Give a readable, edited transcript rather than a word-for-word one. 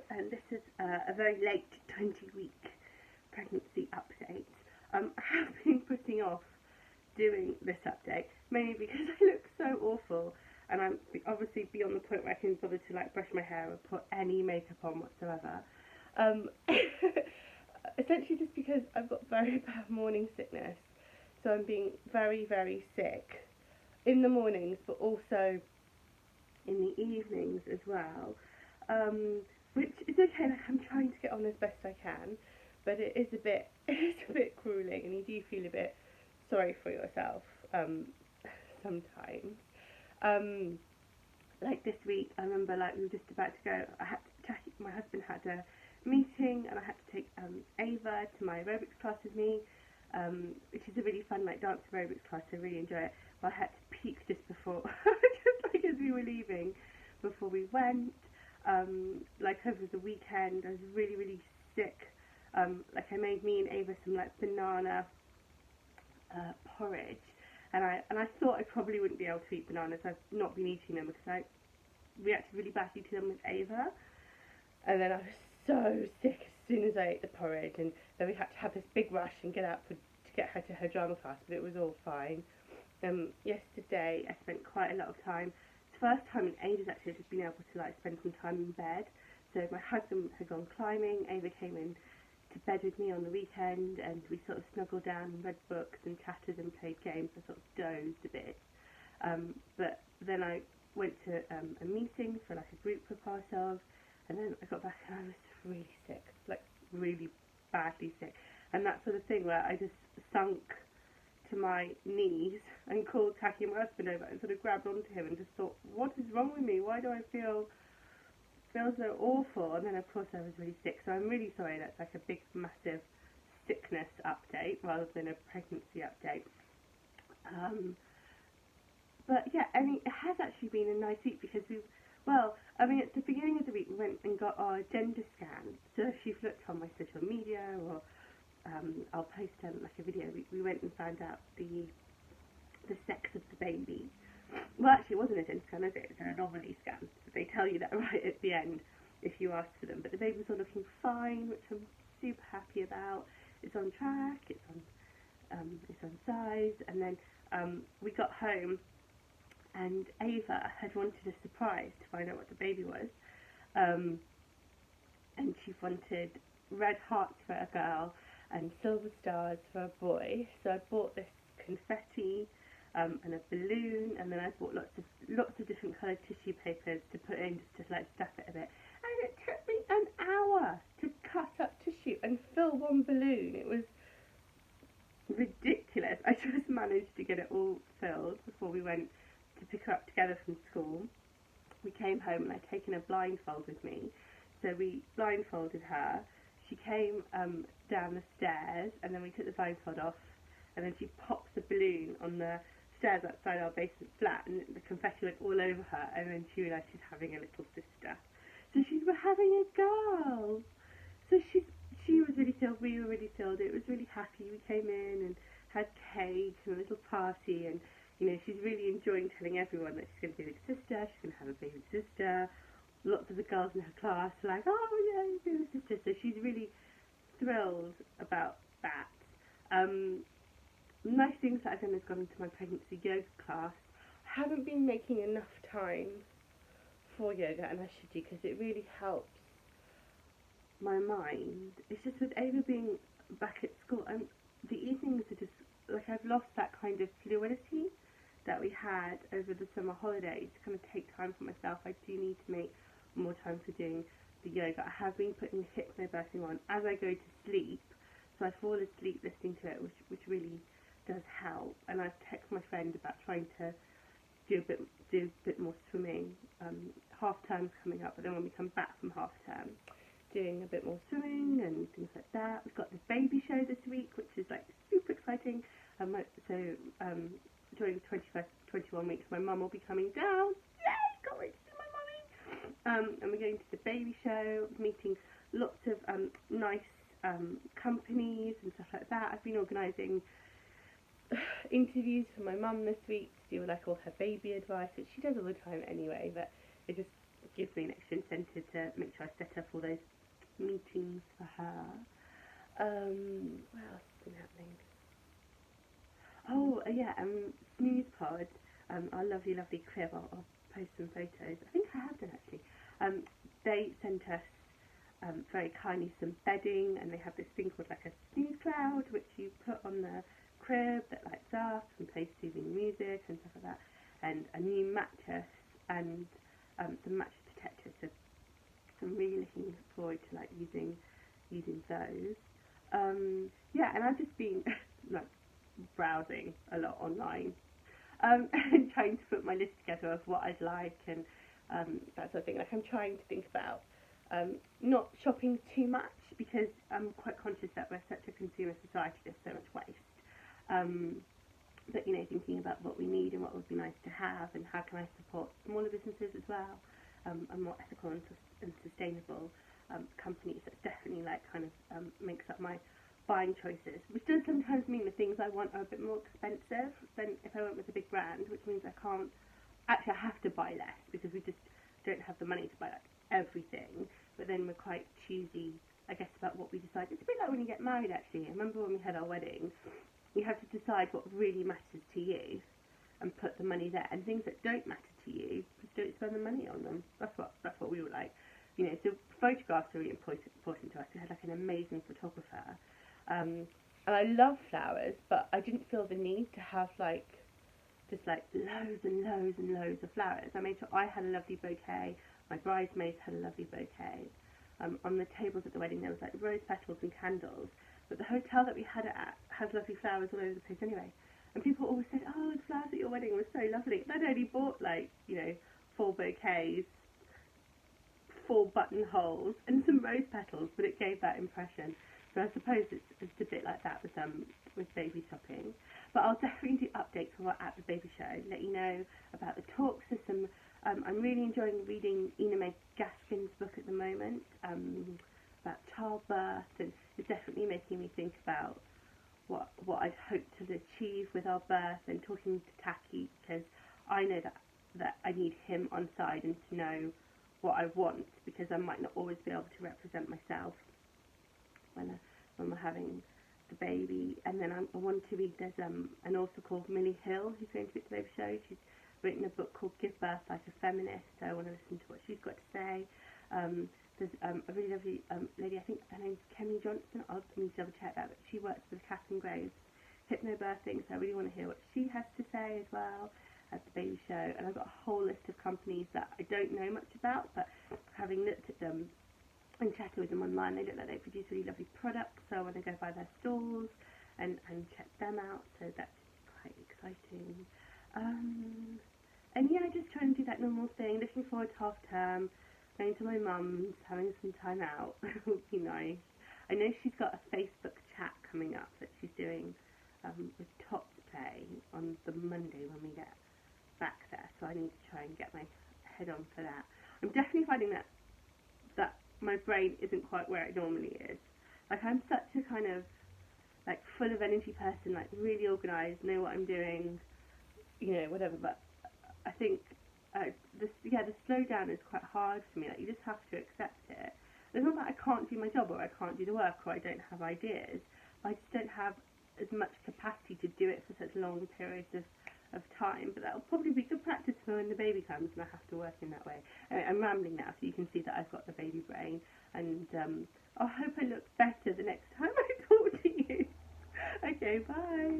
and this is a very late 20-week pregnancy update. I have been putting off doing this update, mainly because I look so awful, and I'm obviously beyond the point where I can bother to like brush my hair or put any makeup on whatsoever. Essentially just because I've got very bad morning sickness, so I'm being very, very sick in the mornings, but also in the evenings as well, which is okay. Like, I'm trying to get on as best I can, but it's a bit grueling, and you do feel a bit sorry for yourself sometimes. Like this week, I remember like we were just about to go. My husband had a meeting, and I had to take Ava to my aerobics class with me, which is a really fun like dance aerobics class. I really enjoy it. But I had to peak just before, just like as we were leaving, before we went. Like over the weekend, I was really, really sick. Like I made me and Ava some like banana porridge, and I thought I probably wouldn't be able to eat bananas. I've not been eating them because I reacted really badly to them with Ava, and then I was so sick as soon as I ate the porridge, and then we had to have this big rush and get out to get her to her drama class, but it was all fine. Yesterday I spent quite a lot of time. It's the first time in ages actually I've just been able to like spend some time in bed. So my husband had gone climbing, Ava came in to bed with me on the weekend, and we sort of snuggled down and read books and chatted and played games. I sort of dozed a bit. But then I went to a meeting for like a group we're part of, and then I got back and I was really sick, like really badly sick. And that sort of thing where I just sunk to my knees and called Taki, my husband, over and sort of grabbed onto him and just thought, what is wrong with me? Why do I feel so awful? And then of course I was really sick, so I'm really sorry. That's like a big massive sickness update rather than a pregnancy update. But yeah, I mean, it has actually been a nice week because at the beginning of the week we went and got our gender scan. So if you've looked on my social media, or I'll post like a video, we went and found out the sex of the baby. Well, actually it wasn't a gender scan, is it? It's an anomaly scan. So they tell you that right at the end if you ask for them. But the baby's all looking fine, which I'm super happy about. It's on track, it's on size. And then we got home, and Ava had wanted a surprise to find out what the baby was. And she wanted red hearts for a girl and silver stars for a boy. So I bought this confetti and a balloon, and then I bought lots of different coloured tissue papers to put in just to like stuff it a bit. And it took me an hour to cut up tissue and fill one balloon. It was ridiculous. I just managed to get it all filled before we went to pick her up together from school. We came home and I'd taken a blindfold with me, so we blindfolded her. She came down the stairs, and then we took the blindfold off, and then she popped the balloon on the stairs outside our basement flat, and the confetti went all over her, and then she realised she's having a little sister. So we're having a girl. So she was really thrilled, we were really thrilled. It was really happy. We came in and had cake and a little party, and you know, she's really enjoying telling everyone that she's going to be a big sister, she's going to have a baby sister. Lots of the girls in her class are like, oh yeah, you're being a sister. So she's really thrilled about that. Nice things that I've done is gone into my pregnancy yoga class. I haven't been making enough time for yoga, and I should do, because it really helps my mind. It's just with Ava being back at school, and the evenings are just like, I've lost that kind of fluidity that we had over the summer holidays to kind of take time for myself. I do need to make more time for doing the yoga. I have been putting the hypnobirthing on as I go to sleep, so I fall asleep listening to it, which really does help. And I've texted my friend about trying to do a bit more swimming. Half term's coming up, but then when we come back from half term, doing a bit more swimming and things like that. We've got the baby show this week, which is like super exciting. During the 21 weeks, my mum will be coming down. Yay! Can't wait to see my mummy. And we're going to the baby show, meeting lots of nice companies and stuff like that. I've been organising interviews for my mum this week to do like all her baby advice, which she does all the time anyway, but it just gives me an extra incentive to make sure I set up all those meetings for her. What else has been happening? Oh, yeah, Snooze Pod, our lovely crib, I'll post some photos. I think I have done, actually. They sent us very kindly some bedding, and they have this thing called like a snooze cloud, which you put on the crib that lights up and plays soothing music and stuff like that, and a new mattress and some mattress protectors. So I'm really looking forward to like using those. Yeah, and I've just been like browsing a lot online and trying to put my list together of what I'd like and that sort of thing. Like I'm trying to think about not shopping too much, because I'm quite conscious that we're such a consumer society, there's so much waste. But, you know, thinking about what we need and what would be nice to have, and how can I support smaller businesses as well, and more ethical and sustainable companies. That's definitely like kind of makes up my buying choices, which does sometimes mean the things I want are a bit more expensive than if I went with a big brand, which means I have to buy less, because we just don't have the money to buy like everything. But then we're quite choosy, I guess, about what we decide. It's a bit like when you get married, actually. I remember when we had our wedding, you have to decide what really matters to you and put the money there, and things that don't matter to you, just don't spend the money on them. That's what we were like. You know, so photographs are really important to us. We had like an amazing photographer, and I love flowers, but I didn't feel the need to have like just like loads and loads and loads of flowers. I made sure I had a lovely bouquet. My bridesmaids had a lovely bouquet. On the tables at the wedding there was like rose petals and candles. But the hotel that we had it at has lovely flowers all over the place anyway. And people always said, oh, the flowers at your wedding were so lovely. And I'd only bought like, you know, 4 bouquets, 4 buttonholes and some rose petals, but it gave that impression. So I suppose it's a bit like that with baby shopping. But I'll definitely do updates when we're at the baby show, let you know about the talks. There's some, I'm really enjoying reading Ina May Gaskin's book at the moment, about childbirth, and it's definitely making me think about what I'd hoped to achieve with our birth, and talking to Taki, because I know that I need him on side and to know what I want, because I might not always be able to represent myself when we're having the baby. And then I want to read, there's an author called Millie Hill who's going to be at the baby show. She's written a book called Give Birth Like a Feminist, so I want to listen to what she's got to say. There's a really lovely lady, I think her name's Kemi Johnson, I'll need to double check that, but she works with Catherine Graves hypnobirthing, so I really want to hear what she has to say as well at the baby show. And I've got a whole list of companies that I don't know much about, but having looked at them and chatted with them online, they look like they produce really lovely products, so I want to go by their stalls and check them out, so that's quite exciting. And yeah, just trying to do that normal thing, looking forward to half term, going to my mum's, having some time out would be nice. I know she's got a Facebook chat coming up that she's doing with Tots Play on the Monday when we get back there, so I need to try and get my head on for that. I'm definitely finding that my brain isn't quite where it normally is. Like, I'm such a kind of like full of energy person, like really organised, know what I'm doing, you know, whatever, but I think the slowdown is quite hard for me. Like, you just have to accept it. It's not that I can't do my job or I can't do the work or I don't have ideas, but I just don't have as much capacity to do it for such long periods of time. But that'll probably be good practice for when the baby comes and I have to work in that way. Anyway, I'm rambling now, so you can see that I've got the baby brain, and I hope I look better the next time I talk to you. Okay, bye.